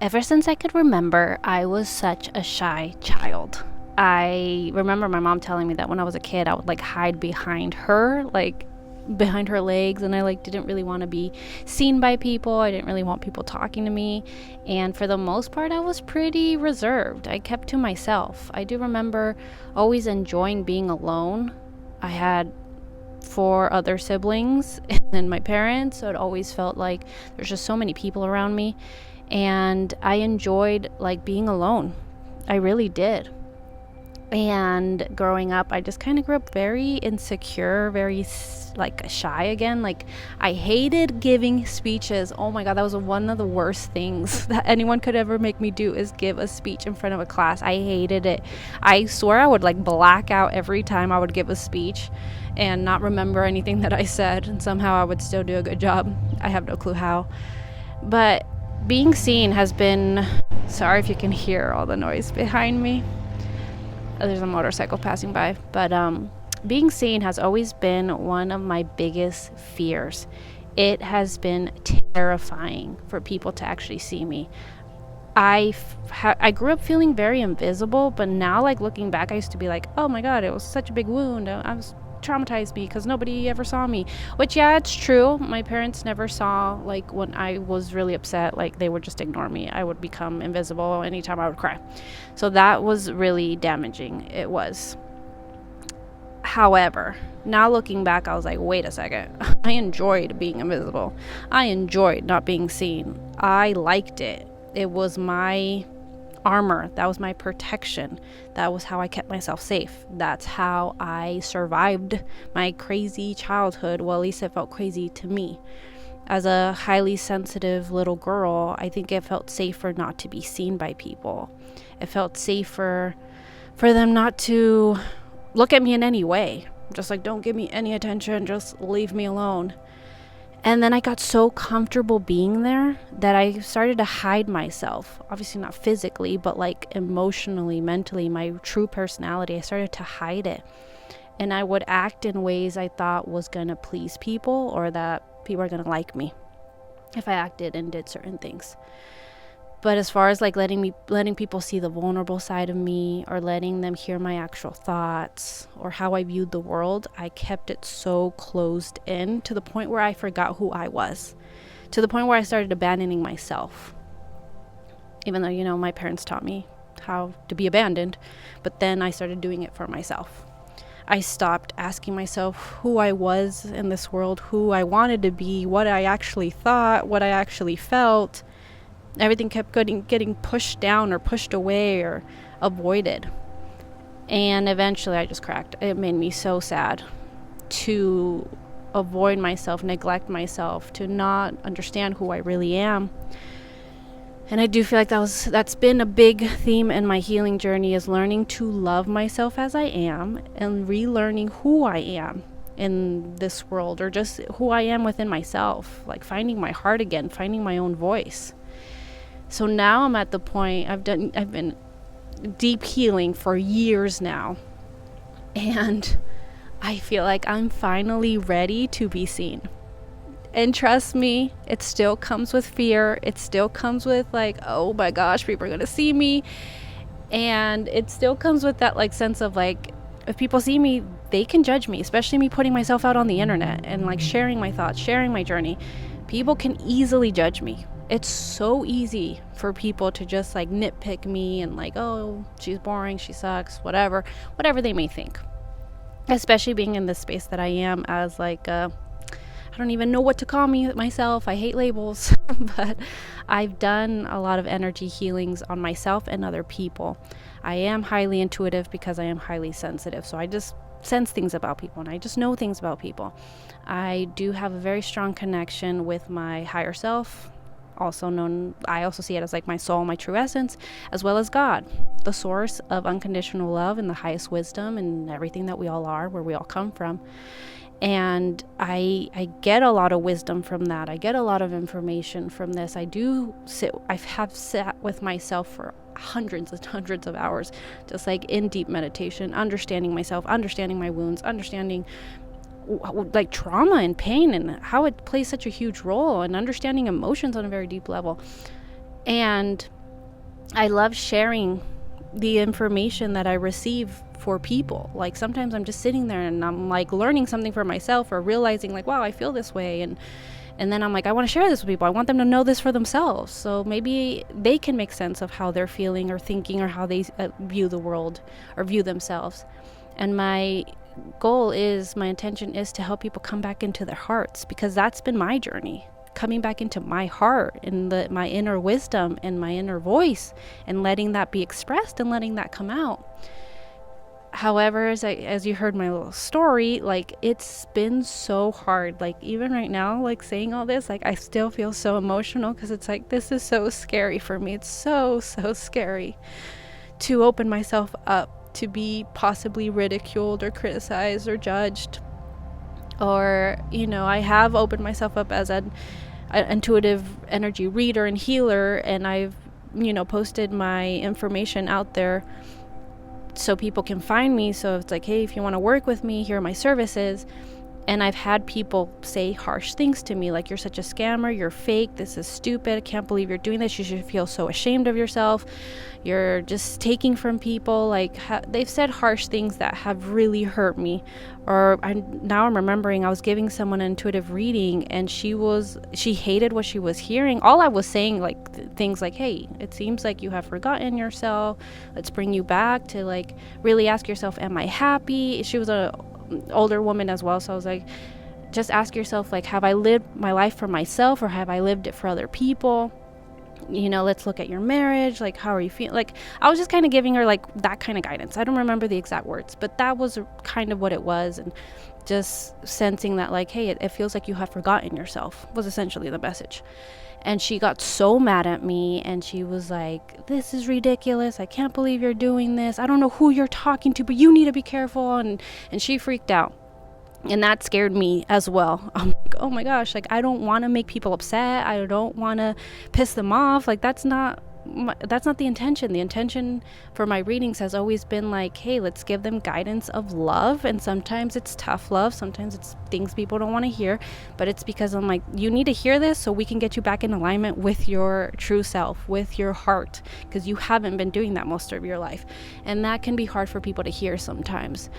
Ever since I could remember, I was such a shy child. I remember my mom telling me that when I was a kid, I would like hide behind her, like behind her legs, and I like didn't really want to be seen by people. I didn't really want people talking to me. And for the most part, I was pretty reserved. I kept to myself. I do remember always enjoying being alone. I had four other siblings and my parents, so it always felt like there's just so many people around me, and I enjoyed like being alone. I really did. And growing up, I just kind of grew up very insecure, very like shy again. Like I hated giving speeches. Oh my god, that was one of the worst things that anyone could ever make me do, is give a speech in front of a class. I hated it. I swear I would like black out every time I would give a speech and not remember anything that I said, and somehow I would still do a good job. I have no clue how. But being seen has been, sorry if you can hear all the noise behind me. There's a motorcycle passing by. But being seen has always been one of my biggest fears. It has been terrifying for people to actually see me. I grew up feeling very invisible, but now like looking back, I used to be like, oh my god, it was such a big wound. I was traumatized me because nobody ever saw me, which, yeah, it's true. My parents never saw, like, when I was really upset, like they would just ignore me. I would become invisible anytime I would cry, so that was really damaging. It was. However, now looking back, I was like, wait a second. I enjoyed being invisible. I enjoyed not being seen. I liked it. It was my armor. That was my protection. That was how I kept myself safe. That's how I survived my crazy childhood. Well, at least it felt crazy to me. As a highly sensitive little girl, I think it felt safer not to be seen by people. It felt safer for them not to look at me in any way. Just like, don't give me any attention, just leave me alone. And then I got so comfortable being there that I started to hide myself. Obviously not physically, but like emotionally, mentally, my true personality. I started to hide it. And I would act in ways I thought was going to please people, or that people are going to like me if I acted and did certain things. But as far as like letting people see the vulnerable side of me, or letting them hear my actual thoughts or how I viewed the world, I kept it so closed in, to the point where I forgot who I was, to the point where I started abandoning myself. Even though, my parents taught me how to be abandoned, but then I started doing it for myself. I stopped asking myself who I was in this world, who I wanted to be, what I actually thought, what I actually felt. Everything kept getting pushed down or pushed away or avoided. And eventually I just cracked. It made me so sad to avoid myself, neglect myself, to not understand who I really am. And I do feel like that's been a big theme in my healing journey, is learning to love myself as I am and relearning who I am in this world, or just who I am within myself, like finding my heart again, finding my own voice. So now I'm at the point, I've been deep healing for years now, and I feel like I'm finally ready to be seen. And trust me, it still comes with fear. It still comes with like, oh my gosh, people are gonna see me. And it still comes with that like sense of like, if people see me, they can judge me, especially me putting myself out on the internet and like sharing my thoughts, sharing my journey. People can easily judge me. It's so easy for people to just like nitpick me and like, oh, she's boring, she sucks, whatever they may think. Especially being in this space that I am, as like I don't even know what to call myself. I hate labels. But I've done a lot of energy healings on myself and other people. I am highly intuitive because I am highly sensitive. So I just sense things about people, and I just know things about people. I do have a very strong connection with my higher self, I also see it as like my soul, my true essence, as well as God, the source of unconditional love and the highest wisdom and everything that we all are, where we all come from. And I get a lot of wisdom from that. I get a lot of information from this. I have sat with myself for hundreds and hundreds of hours, just like in deep meditation, understanding myself, understanding my wounds, understanding like trauma and pain and how it plays such a huge role, and understanding emotions on a very deep level. And I love sharing the information that I receive for people. Like sometimes I'm just sitting there and I'm like learning something for myself, or realizing like, wow, I feel this way, and then I'm like, I want to share this with people. I want them to know this for themselves, so maybe they can make sense of how they're feeling or thinking, or how they view the world or view themselves. And my intention is to help people come back into their hearts, because that's been my journey, coming back into my heart and my inner wisdom and my inner voice, and letting that be expressed and letting that come out. However, as you heard my little story, like it's been so hard. Like even right now, like saying all this, like I still feel so emotional, because it's like, this is so scary for me. It's so scary to open myself up to be possibly ridiculed or criticized or judged. Or, I have opened myself up as an intuitive energy reader and healer, and I've, posted my information out there so people can find me. So it's like, hey, if you want to work with me, here are my services. And I've had people say harsh things to me, like, you're such a scammer, you're fake, this is stupid, I can't believe you're doing this, you should feel so ashamed of yourself, you're just taking from people. Like they've said harsh things that have really hurt me. Or now I'm remembering, I was giving someone an intuitive reading, and she hated what she was hearing. All I was saying, like things like, hey, it seems like you have forgotten yourself, let's bring you back to like really ask yourself, am I happy? She was a older woman as well, so I was like, just ask yourself, like, have I lived my life for myself, or have I lived it for other people? Let's look at your marriage, like, how are you feeling? Like, I was just kind of giving her like that kind of guidance. I don't remember the exact words, but that was kind of what it was. And just sensing that, like, hey, it feels like you have forgotten yourself, was essentially the message. And she got so mad at me, and she was like, this is ridiculous, I can't believe you're doing this, I don't know who you're talking to, but you need to be careful. And she freaked out, and that scared me as well. I'm like, oh my gosh, like I don't want to make people upset, I don't want to piss them off. Like that's not the intention. The intention for my readings has always been like, hey, let's give them guidance of love. And sometimes it's tough love, sometimes it's things people don't want to hear, but it's because I'm like, you need to hear this so we can get you back in alignment with your true self, with your heart, because you haven't been doing that most of your life, and that can be hard for people to hear sometimes.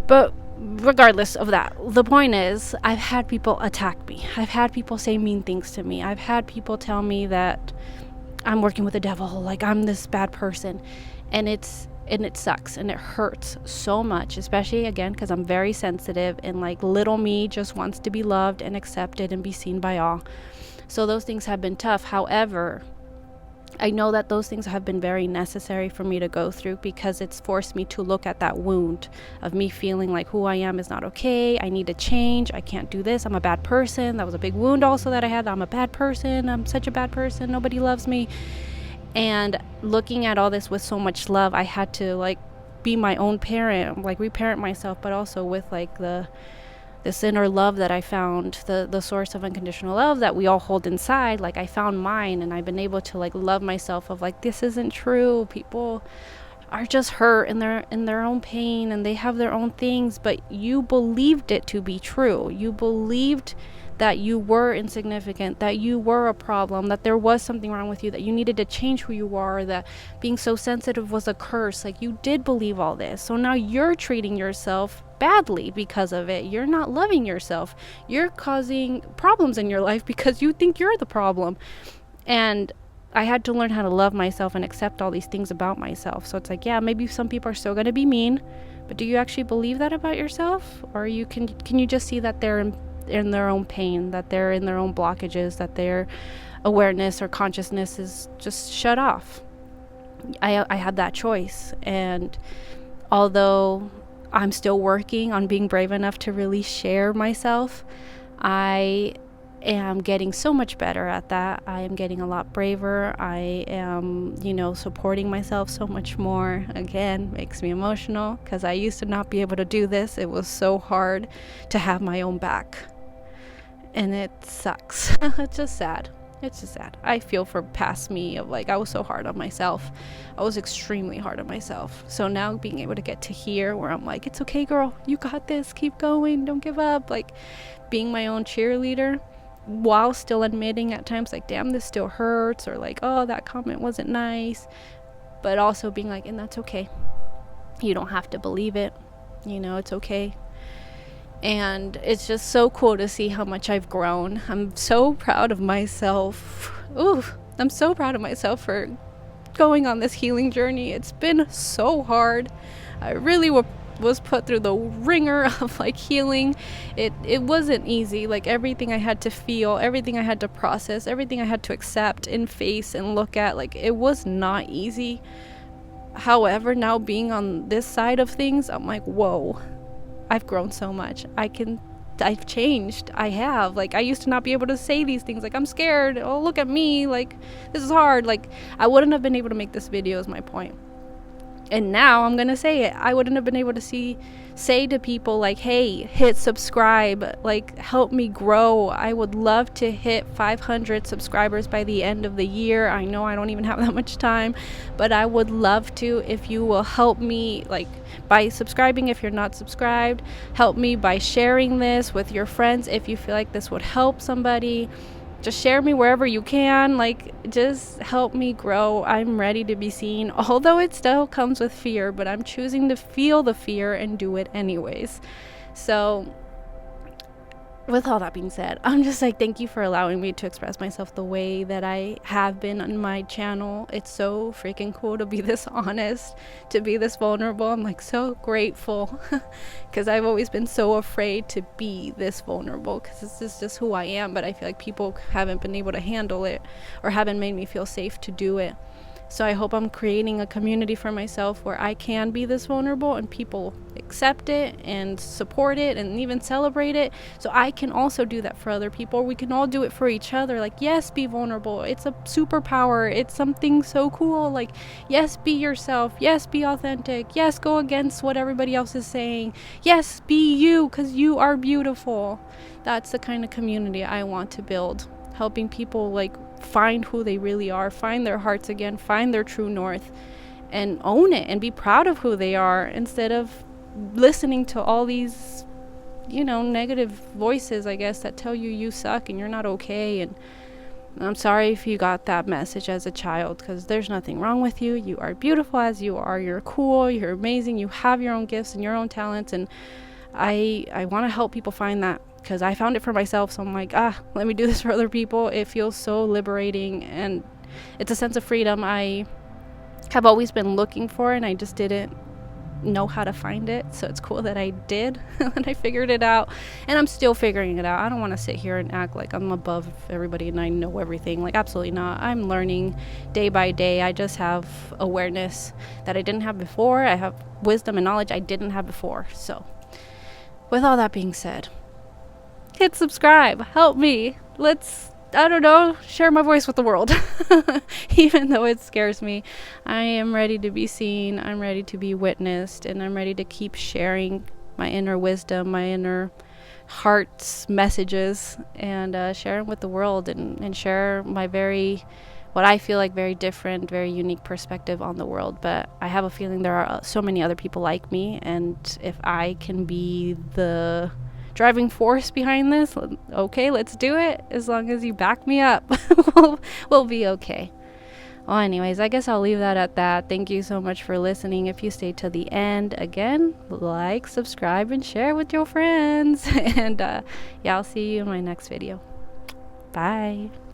But regardless of that, the point is, I've had people attack me, I've had people say mean things to me, I've had people tell me that I'm working with the devil, like I'm this bad person, and it sucks and it hurts so much, especially again because I'm very sensitive, and like little me just wants to be loved and accepted and be seen by all. So those things have been tough. However, I know that those things have been very necessary for me to go through, because it's forced me to look at that wound of me feeling like who I am is not okay, I need to change, I can't do this, I'm a bad person. That was a big wound also that I had. I'm a bad person, I'm such a bad person, nobody loves me. And looking at all this with so much love, I had to like be my own parent, like reparent myself, but also with like this inner love that I found, the source of unconditional love that we all hold inside. Like I found mine, and I've been able to like love myself of like, this isn't true. People are just hurt and they're in their own pain and they have their own things, but you believed it to be true. You believed that you were insignificant, that you were a problem, that there was something wrong with you, that you needed to change who you are, that being so sensitive was a curse. Like you did believe all this. So now you're treating yourself badly because of it. You're not loving yourself. You're causing problems in your life because you think you're the problem. And I had to learn how to love myself and accept all these things about myself. So it's like, yeah, maybe some people are still going to be mean, but do you actually believe that about yourself? Or can you just see that they're in their own pain, that they're in their own blockages, that their awareness or consciousness is just shut off? I had that choice. And although I'm still working on being brave enough to really share myself, I am getting so much better at that. I am getting a lot braver. I am, supporting myself so much more. Again, makes me emotional because I used to not be able to do this. It was so hard to have my own back. And it sucks. It's just sad. I feel for past me of like, I was so hard on myself. I was extremely hard on myself. So now being able to get to here where I'm like, it's okay, girl, you got this, keep going, don't give up. Like being my own cheerleader while still admitting at times like, damn, this still hurts, or like, oh, that comment wasn't nice, but also being like, and that's okay. You don't have to believe it. You know, it's okay. And it's just so cool to see how much I've grown. I'm so proud of myself. Ooh, I'm so proud of myself for going on this healing journey. It's been so hard. I really was put through the ringer of like healing. It wasn't easy. Like everything I had to feel, everything I had to process, everything I had to accept and face and look at, like it was not easy. However, now being on this side of things, I'm like, whoa, I've grown so much. I've changed. I have. Like, I used to not be able to say these things. Like, I'm scared. Oh, look at me. Like, this is hard. Like, I wouldn't have been able to make this video is my point. And now I'm going to say it. I wouldn't have been able to say to people like, hey, hit subscribe. Like, help me grow. I would love to hit 500 subscribers by the end of the year. I know I don't even have that much time, but I would love to if you will help me, like, by subscribing if you're not subscribed. Help me by sharing this with your friends if you feel like this would help somebody. Just share me wherever you can. Like, just help me grow. I'm ready to be seen, although it still comes with fear, but I'm choosing to feel the fear and do it anyways. So with all that being said, I'm just like, thank you for allowing me to express myself the way that I have been on my channel. It's so freaking cool to be this honest, to be this vulnerable. I'm like so grateful because I've always been so afraid to be this vulnerable because this is just who I am, but I feel like people haven't been able to handle it or haven't made me feel safe to do it. So I hope I'm creating a community for myself where I can be this vulnerable and people accept it and support it and even celebrate it. So I can also do that for other people. We can all do it for each other. Like, yes, be vulnerable. It's a superpower. It's something so cool. Like, yes, be yourself. Yes, be authentic. Yes, go against what everybody else is saying. Yes, be you because you are beautiful. That's the kind of community I want to build. Helping people like find who they really are, find their hearts again, find their true north, and own it and be proud of who they are instead of listening to all these, you know, negative voices, I guess, that tell you you suck and you're not okay. And I'm sorry if you got that message as a child, because there's nothing wrong with you. You are beautiful as you are. You're cool. You're amazing. You have your own gifts and your own talents. And I want to help people find that, because I found it for myself. So I'm like, let me do this for other people. It feels so liberating, and it's a sense of freedom I have always been looking for, and I just didn't know how to find it. So it's cool that I did and I figured it out, and I'm still figuring it out. I don't want to sit here and act like I'm above everybody and I know everything. Like, absolutely not. I'm learning day by day. I just have awareness that I didn't have before. I have wisdom and knowledge I didn't have before. So with all that being said, hit subscribe, help me. Let's, I don't know, share my voice with the world. Even though it scares me, I am ready to be seen, I'm ready to be witnessed, and I'm ready to keep sharing my inner wisdom, my inner heart's messages, and share them with the world, and share my what I feel like very different, very unique perspective on the world. But I have a feeling there are so many other people like me, and if I can be the driving force behind this, okay, let's do it. As long as you back me up, we'll be okay. Well, anyways, I guess I'll leave that at that. Thank you so much for listening. If you stayed to the end, again, like, subscribe, and share with your friends. And yeah, I'll see you in my next video. Bye.